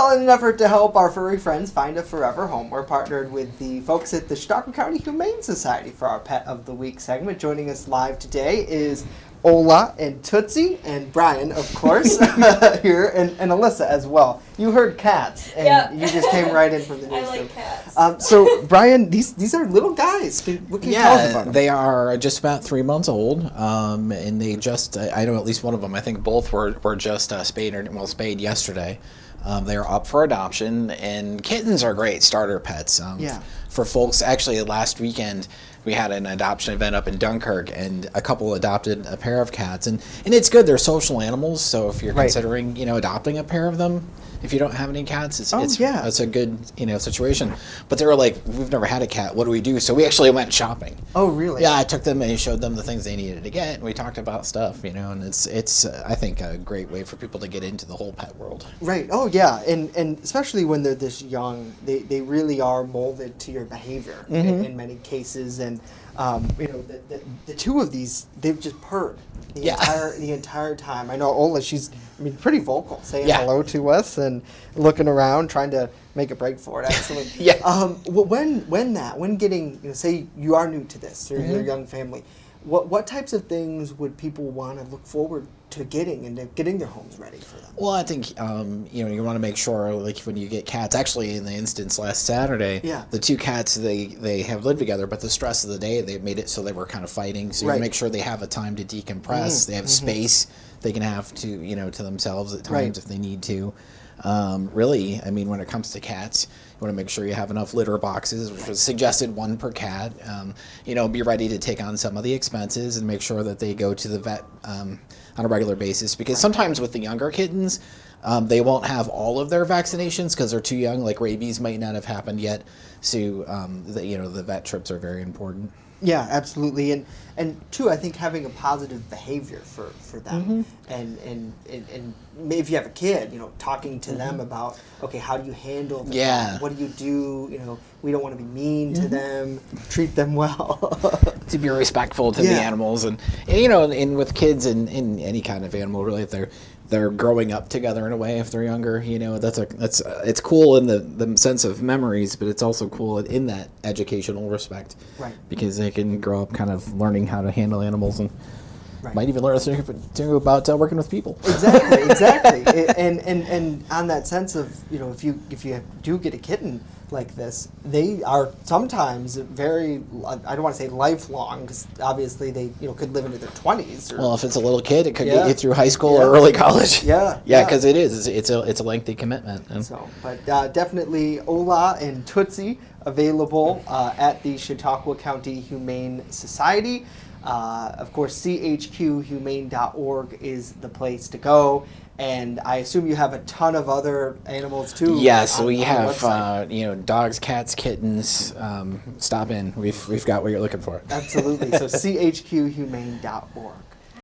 Well, in an effort to help our furry friends find a forever home, we're partnered with the folks at the Chautauqua County Humane Society for our Pet of the Week segment. Joining us live today is Ola and Tootsie and Brian, of course, here, and Alyssa as well. You heard cats, and you just came right in from the newsroom. I like cats. So, Brian, these are little guys. What can you tell us about them? They are just about 3 months old, and they just, I know at least one of them, I think both were just spayed yesterday. They are up for adoption, and kittens are great starter pets. For folks, actually last weekend, we had an adoption event up in Dunkirk, and a couple adopted a pair of cats, and it's good. They're social animals, so if you're considering, adopting a pair of them, if you don't have any cats, it's a good, situation. But they were like, we've never had a cat. What do we do? So we actually went shopping. Oh, really? Yeah, I took them and showed them the things they needed to get, and we talked about stuff, and it's I think a great way for people to get into the whole pet world. Right. Oh, yeah. And especially when they're this young, they really are molded to your behavior in many cases. And the two of these, they've just purred the entire time. I know Ola, she's pretty vocal, saying hello to us and looking around, trying to make a break for it. Actually, when getting, say you are new to this, or you're a young family, what types of things would people want to look forward to getting and getting their homes ready for them? Well, I think you want to make sure, like when you get cats. Actually, in the instance last Saturday, the two cats they have lived together, but the stress of the day they made it so they were kind of fighting. So you make sure they have a time to decompress. They have space they can have to to themselves at times if they need to. Really, when it comes to cats, you want to make sure you have enough litter boxes, which was suggested one per cat. Be ready to take on some of the expenses and make sure that they go to the vet on a regular basis, because sometimes with the younger kittens, they won't have all of their vaccinations because they're too young. Like rabies might not have happened yet, so the vet trips are very important. Yeah, absolutely, and two, I think having a positive behavior for them, and if you have a kid, talking to them about, okay, how do you handle them? What do you do? We don't want to be mean to them. Treat them well. To be respectful to the animals, and with kids and in any kind of animal, really, if they're growing up together in a way. If they're younger, it's cool in the sense of memories, but it's also cool in that educational respect, right? Because they can grow up kind of learning how to handle animals and might even learn something about working with people. Exactly. And on that sense of if you do get a kitten like this, they are sometimes very, I don't want to say lifelong, because obviously they could live into their 20s. Well, if it's a little kid, it could get you through high school or early college. Because it's a lengthy commitment. But definitely Ola and Tootsie available at the Chautauqua County Humane Society. Of course, chqhumane.org is the place to go. And I assume you have a ton of other animals too. Yes, we have dogs, cats, kittens. Stop in. We've got what you're looking for. Absolutely. So chqhumane.org.